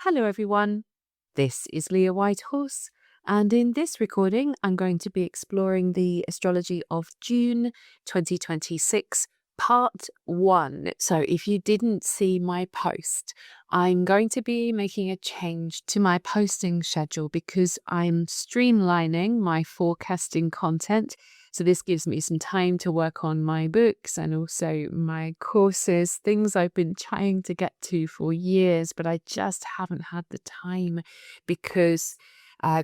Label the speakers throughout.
Speaker 1: Hello everyone, this is Leah Whitehorse, and in this recording I'm going to be exploring the astrology of June 2026, part 1. So if you didn't see my post, I'm going to be making a change to my posting schedule because I'm streamlining my forecasting content. So this gives me some time to work on my books and also my courses, things I've been trying to get to for years, but I just haven't had the time because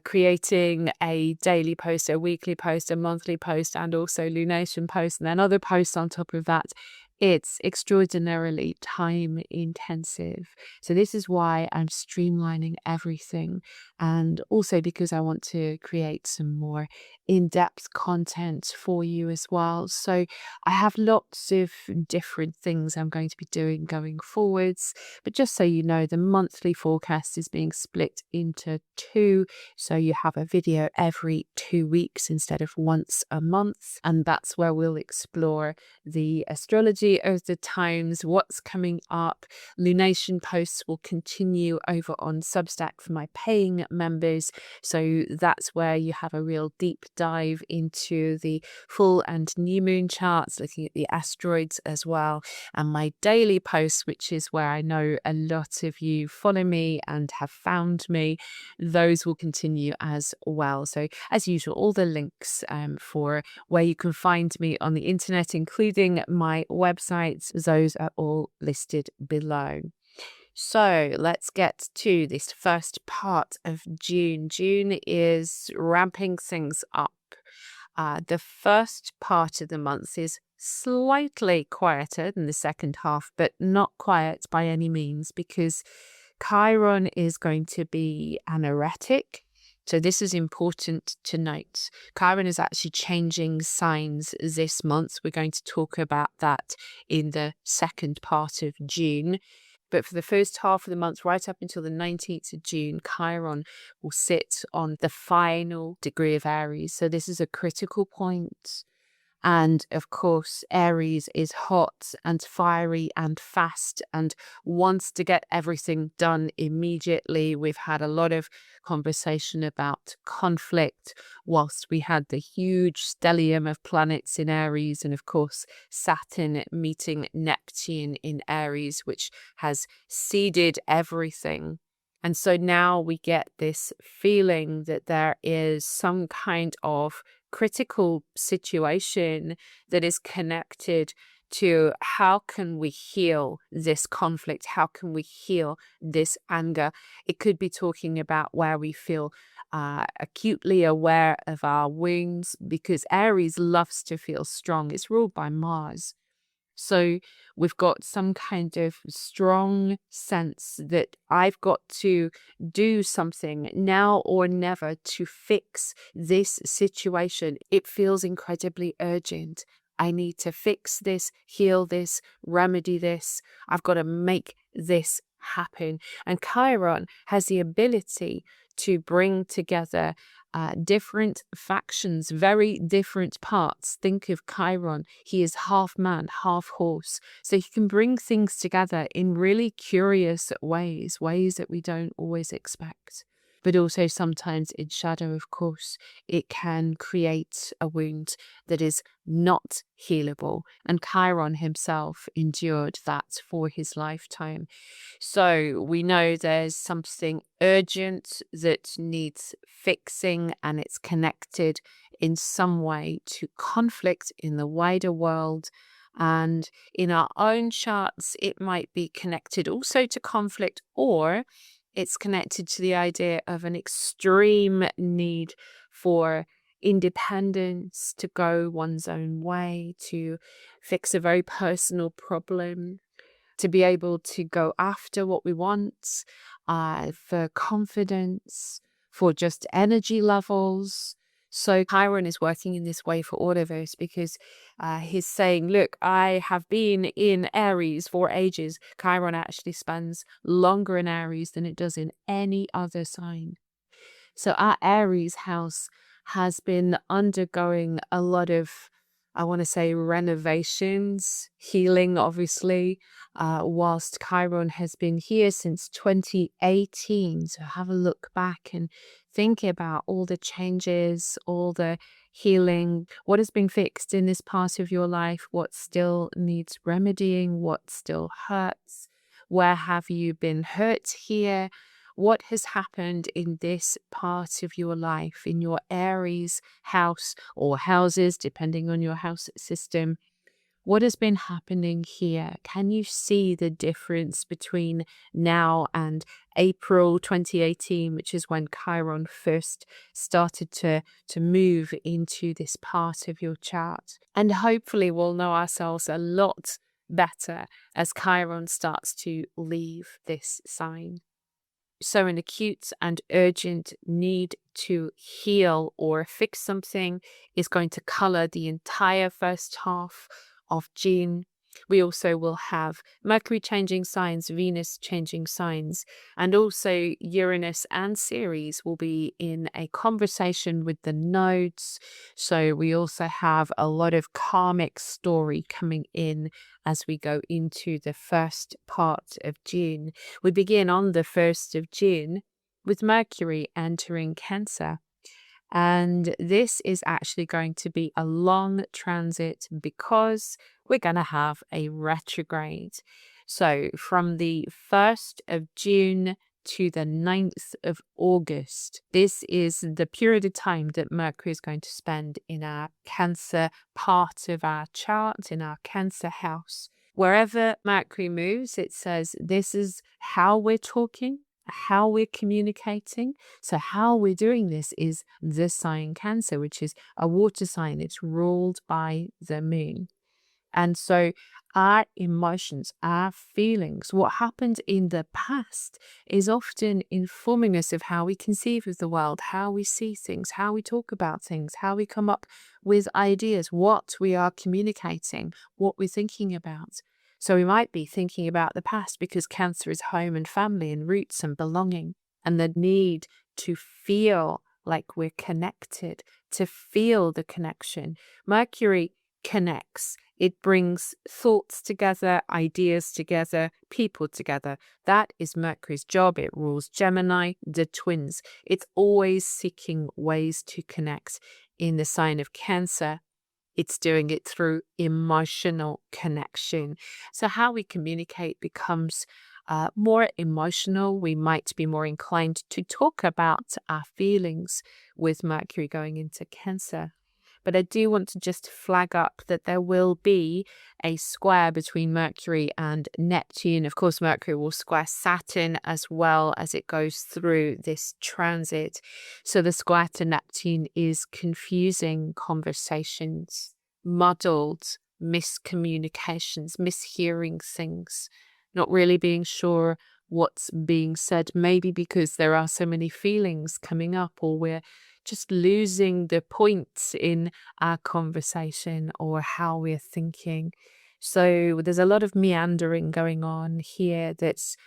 Speaker 1: creating a daily post, a weekly post, a monthly post, and also lunation posts, and then other posts on top of that, it's extraordinarily time intensive. So this is why I'm streamlining everything, and also because I want to create some more in-depth content for you as well. So I have lots of different things I'm going to be doing going forwards, but just so you know, the monthly forecast is being split into 2. So you have a video every 2 weeks instead of once a month. And that's where we'll explore the astrology of the times, what's coming up. Lunation posts will continue over on Substack for my paying members. So that's where you have a real deep dive into the full and new moon charts, looking at the asteroids as well. And my daily posts, which is where I know a lot of you follow me and have found me, those will continue as well. So as usual, all the links for where you can find me on the internet, including my websites, those are all listed below. So let's get to this first part of June. June is ramping things up. The first part of the month is slightly quieter than the second half, but not quiet by any means, because Chiron is going to be anaretic. So this is important to note. Chiron is actually changing signs this month. We're going to talk about that in the second part of June. But for the first half of the month, right up until the 19th of June, Chiron will sit on the final degree of Aries. So this is a critical point. And of course, Aries is hot and fiery and fast and wants to get everything done immediately. We've had a lot of conversation about conflict, whilst we had the huge stellium of planets in Aries, and of course, Saturn meeting Neptune in Aries, which has seeded everything. And so now we get this feeling that there is some kind of critical situation that is connected to how can we heal this conflict? How can we heal this anger? It could be talking about where we feel acutely aware of our wounds, because Aries loves to feel strong. It's ruled by Mars. So we've got some kind of strong sense that I've got to do something now or never to fix this situation. It feels incredibly urgent. I need to fix this, heal this, remedy this. I've got to make this happen. And Chiron has the ability to bring together different factions, very different parts. Think of Chiron. He is half man, half horse. So he can bring things together in really curious ways that we don't always expect. But also sometimes in shadow, of course, it can create a wound that is not healable. And Chiron himself endured that for his lifetime. So we know there's something urgent that needs fixing, and it's connected in some way to conflict in the wider world. And in our own charts, it might be connected also to conflict, or it's connected to the idea of an extreme need for independence, to go one's own way, to fix a very personal problem, to be able to go after what we want, for confidence, for just energy levels. So Chiron is working in this way for all of us, because he's saying, look, I have been in Aries for ages. Chiron actually spends longer in Aries than it does in any other sign. So our Aries house has been undergoing a lot of I want to say renovations, healing, obviously, whilst Chiron has been here since 2018. So have a look back and think about all the changes, all the healing, what has been fixed in this part of your life, what still needs remedying, what still hurts, where have you been hurt here, what has happened in this part of your life, in your Aries house or houses, depending on your house system. What has been happening here? Can you see the difference between now and April 2018, which is when Chiron first started to move into this part of your chart? And hopefully we'll know ourselves a lot better as Chiron starts to leave this sign. So an acute and urgent need to heal or fix something is going to color the entire first half of June. We also will have Mercury changing signs, Venus changing signs, and also Uranus and Ceres will be in a conversation with the nodes. So we also have a lot of karmic story coming in as we go into the first part of June. We begin on the 1st of June with Mercury entering Cancer. And this is actually going to be a long transit because we're going to have a retrograde. So from the 1st of June to the 9th of August, this is the period of time that Mercury is going to spend in our Cancer part of our chart, in our Cancer house. Wherever Mercury moves, it says this is how we're talking, how we're communicating. So how we're doing this is the sign Cancer, which is a water sign. It's ruled by the moon. And so our emotions, our feelings, what happened in the past is often informing us of how we conceive of the world, how we see things, how we talk about things, how we come up with ideas, what we are communicating, what we're thinking about. So we might be thinking about the past because Cancer is home and family and roots and belonging and the need to feel like we're connected, to feel the connection. Mercury connects. It brings thoughts together, ideas together, people together. That is Mercury's job. It rules Gemini, the twins. It's always seeking ways to connect. In the sign of Cancer, it's doing it through emotional connection. So how we communicate becomes more emotional. We might be more inclined to talk about our feelings with Mercury going into Cancer. But I do want to just flag up that there will be a square between Mercury and Neptune. Of course, Mercury will square Saturn as well as it goes through this transit. So the square to Neptune is confusing conversations, muddled miscommunications, mishearing things, not really being sure what's being said, maybe because there are so many feelings coming up, or we're just losing the points in our conversation or how we're thinking. So there's a lot of meandering going on here that's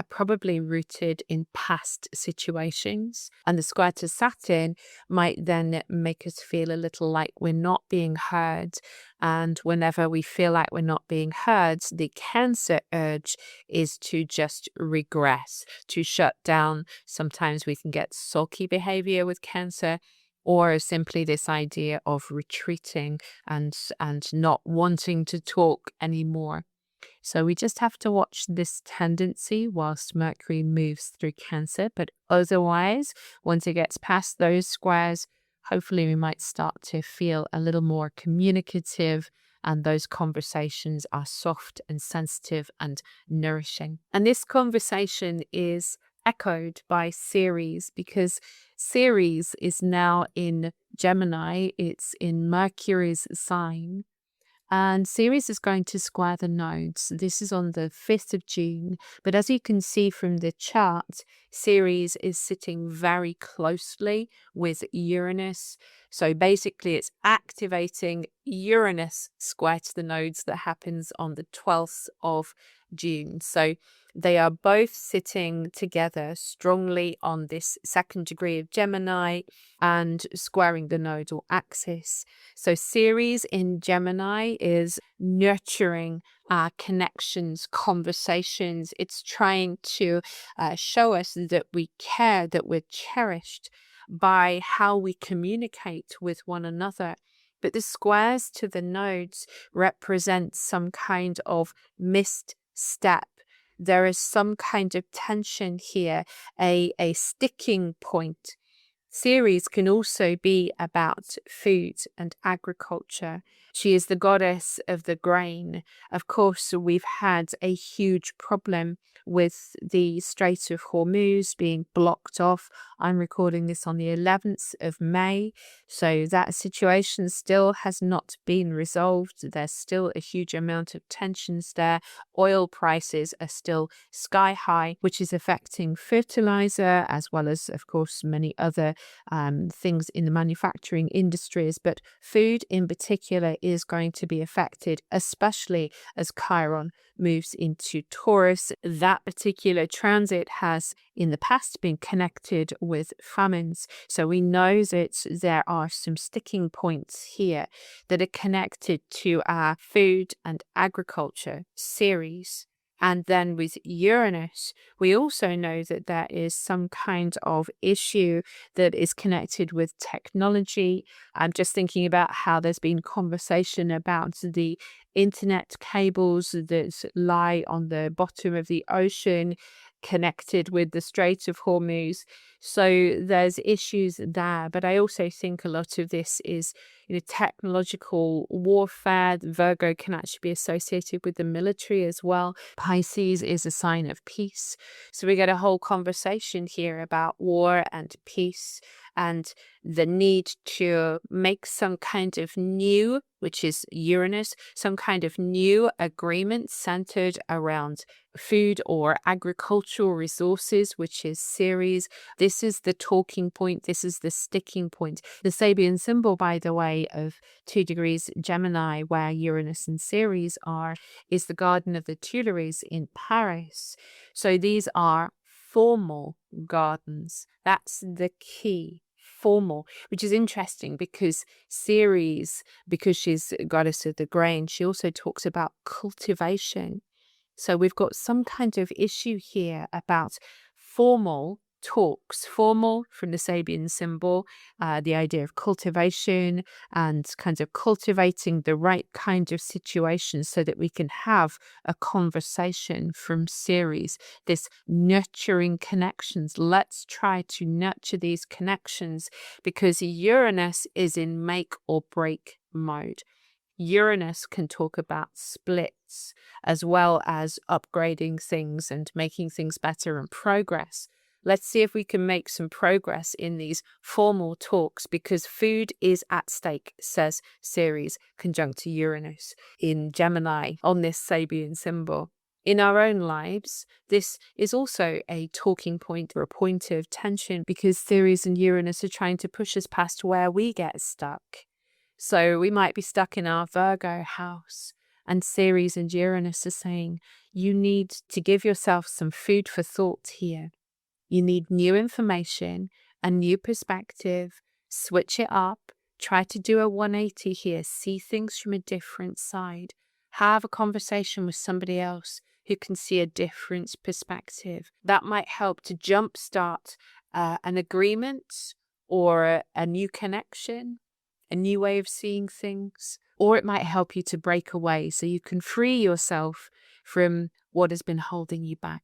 Speaker 1: probably rooted in past situations. And the square to Saturn might then make us feel a little like we're not being heard. And whenever we feel like we're not being heard, the Cancer urge is to just regress, to shut down. Sometimes we can get sulky behavior with Cancer, or simply this idea of retreating and not wanting to talk anymore. So we just have to watch this tendency whilst Mercury moves through Cancer. But otherwise, once it gets past those squares, hopefully we might start to feel a little more communicative, and those conversations are soft and sensitive and nourishing. And this conversation is echoed by Ceres, because Ceres is now in Gemini. It's in Mercury's sign. And Ceres is going to square the nodes. This is on the 5th of June. But as you can see from the chart, Ceres is sitting very closely with Uranus. So basically it's activating Uranus square to the nodes that happens on the 12th of June. So they are both sitting together strongly on this second degree of Gemini and squaring the nodal axis. So Ceres in Gemini is nurturing connections, conversations. It's trying to show us that we care, that we're cherished by how we communicate with one another. But the squares to the nodes represent some kind of missed step. There is some kind of tension here, a sticking point. Ceres can also be about food and agriculture. She is the goddess of the grain. Of course, we've had a huge problem with the Strait of Hormuz being blocked off. I'm recording this on the 11th of May, so that situation still has not been resolved. There's still a huge amount of tensions there. Oil prices are still sky high, which is affecting fertilizer as well as, of course, many other things in the manufacturing industries. But food in particular is going to be affected, especially as Chiron moves into Taurus. That particular transit has in the past been connected with famines. So we know that there are some sticking points here that are connected to our food and agriculture series. And then with Uranus, we also know that there is some kind of issue that is connected with technology. I'm just thinking about how there's been conversation about the internet cables that lie on the bottom of the ocean connected with the Strait of Hormuz. So there's issues there. But I also think a lot of this is technological warfare. Virgo can actually be associated with the military as well. Pisces is a sign of peace. So we get a whole conversation here about war and peace and the need to make some kind of new, which is Uranus, some kind of new agreement centered around food or agricultural resources, which is Ceres. This is the talking point. This is the sticking point. The Sabian symbol, by the way, of 2 degrees Gemini, where Uranus and Ceres are, is the Garden of the Tuileries in Paris. So these are formal gardens. That's the key. Formal, which is interesting because Ceres, because she's goddess of the grain, she also talks about cultivation. So we've got some kind of issue here about formal talks, formal from the Sabian symbol, the idea of cultivation and kind of cultivating the right kind of situation so that we can have a conversation from Ceres, this nurturing connections. Let's try to nurture these connections because Uranus is in make or break mode. Uranus can talk about splits as well as upgrading things and making things better and progress. Let's see if we can make some progress in these formal talks because food is at stake, says Ceres conjunct to Uranus in Gemini on this Sabian symbol. In our own lives, this is also a talking point or a point of tension because Ceres and Uranus are trying to push us past where we get stuck. So we might be stuck in our Virgo house, and Ceres and Uranus are saying, you need to give yourself some food for thought here. You need new information, a new perspective, switch it up, try to do a 180 here, see things from a different side, have a conversation with somebody else who can see a different perspective. That might help to jumpstart an agreement or a new connection, a new way of seeing things, or it might help you to break away so you can free yourself from what has been holding you back.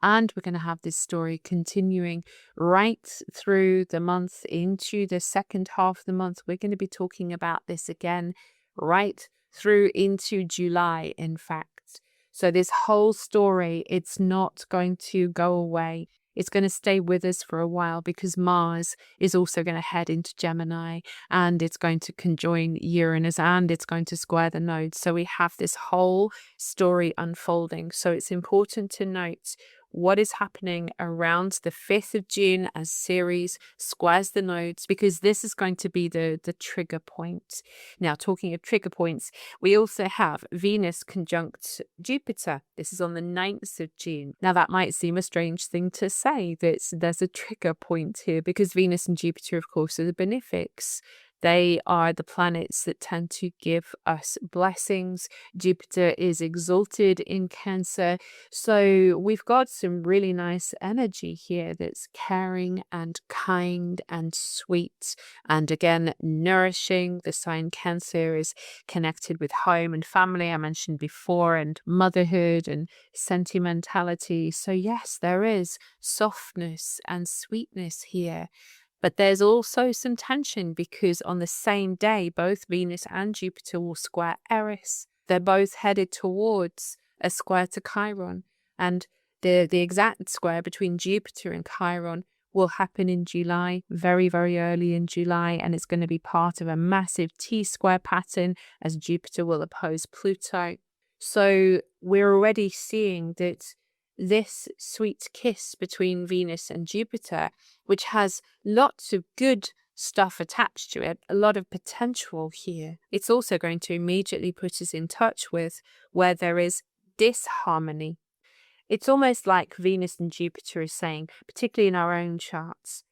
Speaker 1: And we're going to have this story continuing right through the month into the second half of the month. We're going to be talking about this again right through into July, in fact. So this whole story, it's not going to go away. It's going to stay with us for a while because Mars is also going to head into Gemini and it's going to conjoin Uranus and it's going to square the nodes. So we have this whole story unfolding. So it's important to note what is happening around the 5th of June as Ceres squares the nodes, because this is going to be the trigger point. Now, talking of trigger points, we also have Venus conjunct Jupiter. This is on the 9th of June. Now, that might seem a strange thing to say, that there's a trigger point here, because Venus and Jupiter, of course, are the benefics. They are the planets that tend to give us blessings. Jupiter is exalted in Cancer. So we've got some really nice energy here that's caring and kind and sweet. And again, nourishing. The sign Cancer is connected with home and family, I mentioned before, and motherhood and sentimentality. So yes, there is softness and sweetness here. But there's also some tension, because on the same day, both Venus and Jupiter will square Eris. They're both headed towards a square to Chiron. And the exact square between Jupiter and Chiron will happen in July, very, very early in July. And it's going to be part of a massive T-square pattern, as Jupiter will oppose Pluto. So we're already seeing that this sweet kiss between Venus and Jupiter, which has lots of good stuff attached to it, a lot of potential here, it's also going to immediately put us in touch with where there is disharmony. It's almost like Venus and Jupiter is saying, particularly in our own charts,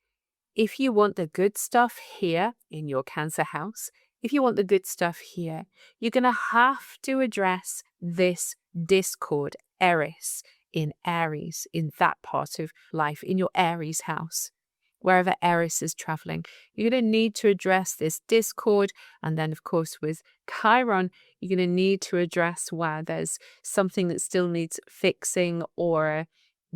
Speaker 1: if you want the good stuff here in your Cancer house, if you want the good stuff here, you're going to have to address this discord, Eris, in Aries, in that part of life, in your Aries house, wherever Eris is traveling. You're going to need to address this discord. And then, of course, with Chiron, you're going to need to address where there's something that still needs fixing or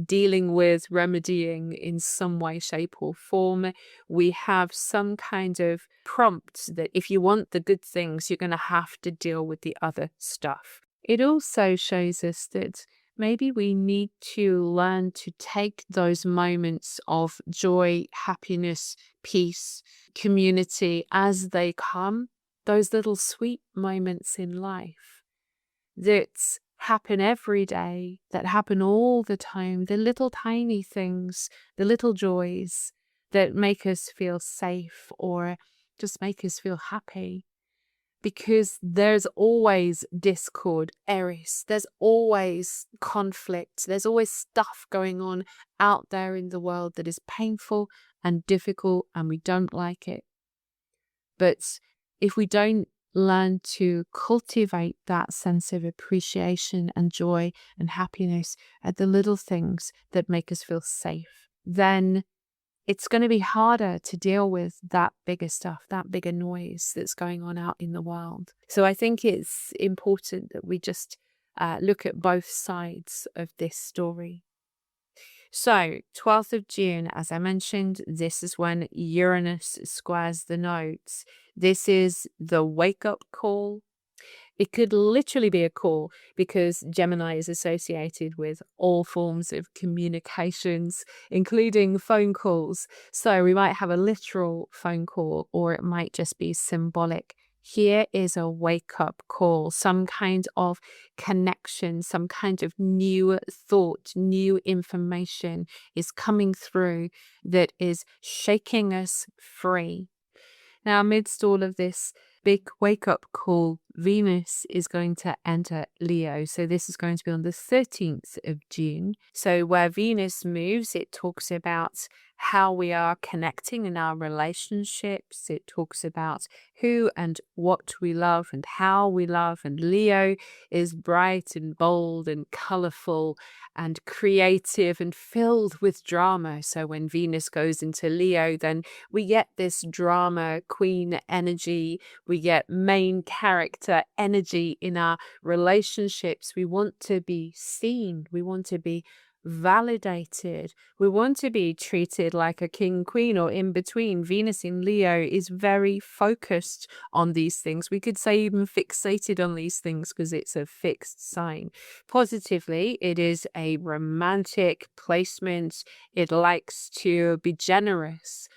Speaker 1: dealing with, remedying in some way, shape or form. We have some kind of prompt that if you want the good things, you're going to have to deal with the other stuff. It also shows us that maybe we need to learn to take those moments of joy, happiness, peace, community as they come, those little sweet moments in life that happen every day, that happen all the time, the little tiny things, the little joys that make us feel safe or just make us feel happy. Because there's always discord, Eris. There's always conflict. There's always stuff going on out there in the world that is painful and difficult, and we don't like it. But if we don't learn to cultivate that sense of appreciation and joy and happiness at the little things that make us feel safe, then it's going to be harder to deal with that bigger stuff, that bigger noise that's going on out in the world. So I think it's important that we just look at both sides of this story. So 12th of June, as I mentioned, this is when Uranus squares the nodes. This is the wake-up call. It could literally be a call, because Gemini is associated with all forms of communications, including phone calls. So we might have a literal phone call, or it might just be symbolic. Here is a wake-up call, some kind of connection, some kind of new thought, new information is coming through that is shaking us free. Now, amidst all of this big wake-up call, Venus is going to enter Leo. So this is going to be on the 13th of June. So where Venus moves, it talks about how we are connecting in our relationships. It talks about who and what we love and how we love. And Leo is bright and bold and colorful and creative and filled with drama. So when Venus goes into Leo, then we get this drama queen energy. We get main character energy in our relationships. We want to be seen. We want to be validated. We want to be treated like a king, queen, or in between. Venus in Leo is very focused on these things. We could say even fixated on these things, because it's a fixed sign. Positively, it is a romantic placement. It likes to be generous.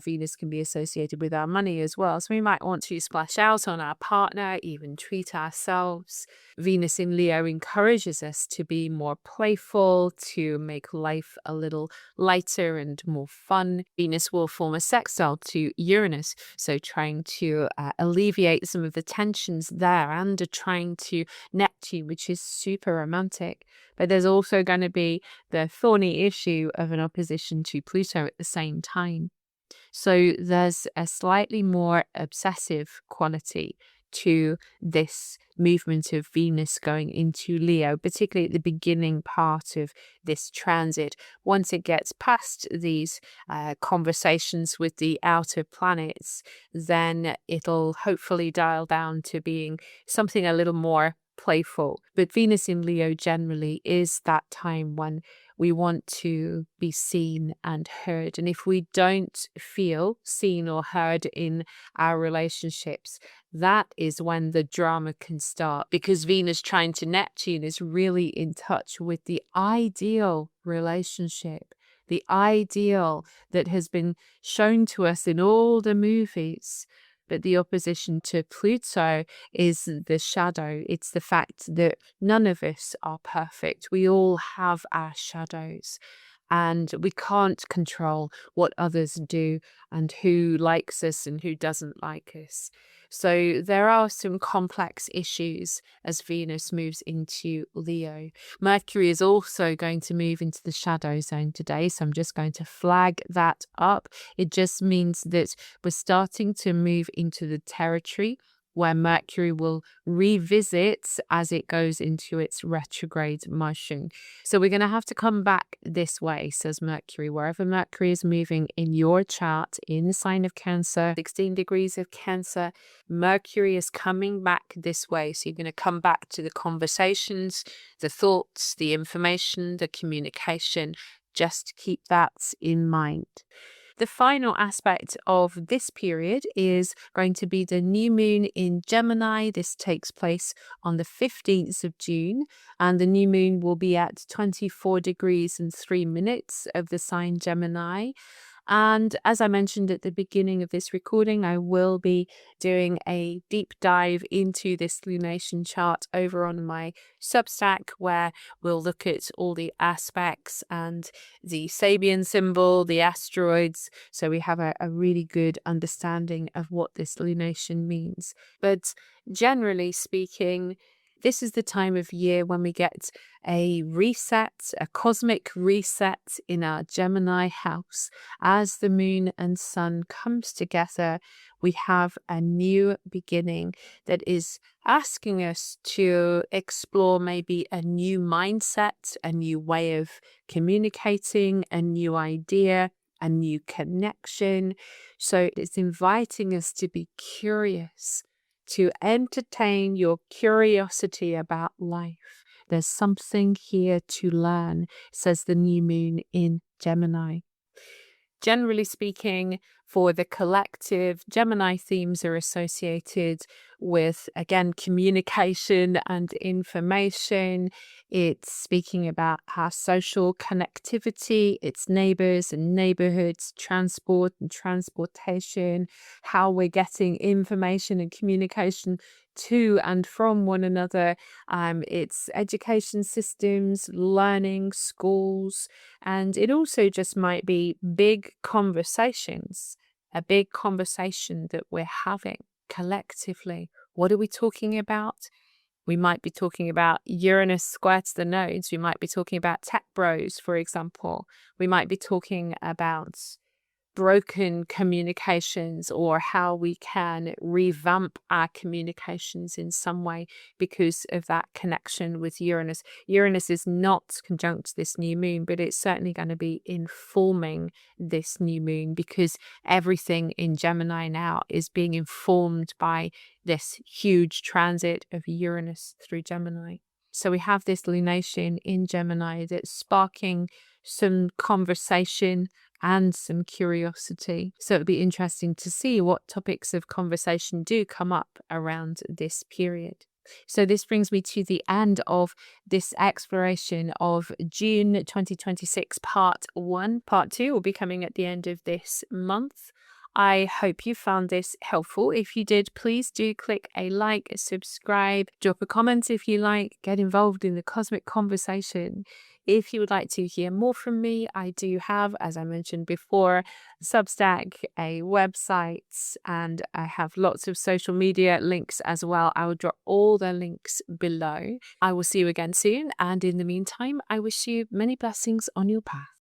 Speaker 1: Venus can be associated with our money as well. So we might want to splash out on our partner, even treat ourselves. Venus in Leo encourages us to be more playful, to make life a little lighter and more fun. Venus will form a sextile to Uranus, so trying to alleviate some of the tensions there, and a trine to Neptune, which is super romantic. But there's also going to be the thorny issue of an opposition to Pluto at the same time. So there's a slightly more obsessive quality to this movement of Venus going into Leo, particularly at the beginning part of this transit. Once it gets past these conversations with the outer planets, then it'll hopefully dial down to being something a little more playful. But Venus in Leo generally is that time when we want to be seen and heard. And if we don't feel seen or heard in our relationships, that is when the drama can start, because Venus trine to Neptune is really in touch with the ideal relationship, the ideal that has been shown to us in all the movies. But the opposition to Pluto is the shadow. It's the fact that none of us are perfect. We all have our shadows, and we can't control what others do and who likes us and who doesn't like us. So there are some complex issues as Venus moves into Leo. Mercury is also going to move into the shadow zone today, so I'm just going to flag that up. It just means that we're starting to move into the territory where Mercury will revisit as it goes into its retrograde motion. So we're going to have to come back this way, says Mercury. Wherever Mercury is moving in your chart, in the sign of Cancer, 16 degrees of Cancer, Mercury is coming back this way. So you're going to come back to the conversations, the thoughts, the information, the communication. Just keep that in mind. The final aspect of this period is going to be the new moon in Gemini. This takes place on the 15th of June, and the new moon will be at 24 degrees and 3 minutes of the sign Gemini. And as I mentioned at the beginning of this recording, I will be doing a deep dive into this lunation chart over on my Substack, where we'll look at all the aspects and the Sabian symbol, the asteroids, so we have a really good understanding of what this lunation means. But generally speaking, this is the time of year when we get a reset, a cosmic reset in our Gemini house. As the moon and sun comes together, we have a new beginning that is asking us to explore maybe a new mindset, a new way of communicating, a new idea, a new connection. So it's inviting us to be curious, to entertain your curiosity about life. There's something here to learn, says the new moon in Gemini. Generally speaking, for the collective, Gemini themes are associated with, again, communication and information. It's speaking about our social connectivity, its neighbors and neighborhoods, transport and transportation, how we're getting information and communication to and from one another. It's education systems, learning, schools, and it also just might be big conversations, a big conversation that we're having collectively. What are we talking about? We might be talking about Uranus square to the nodes. We might be talking about tech bros, for example. We might be talking about broken communications, or how we can revamp our communications in some way because of that connection with Uranus. Uranus is not conjunct this new moon, but it's certainly going to be informing this new moon, because everything in Gemini now is being informed by this huge transit of Uranus through Gemini. So we have this lunation in Gemini that's sparking some conversation and some curiosity. So it'd be interesting to see what topics of conversation do come up around this period. So this brings me to the end of this exploration of June 2026 part 1. Part 2 will be coming at the end of this month. I hope you found this helpful. If you did, please do click a like, subscribe, drop a comment if you like, get involved in the cosmic conversation. If you would like to hear more from me, I do have, as I mentioned before, Substack, a website, and I have lots of social media links as well. I will drop all the links below. I will see you again soon, and in the meantime, I wish you many blessings on your path.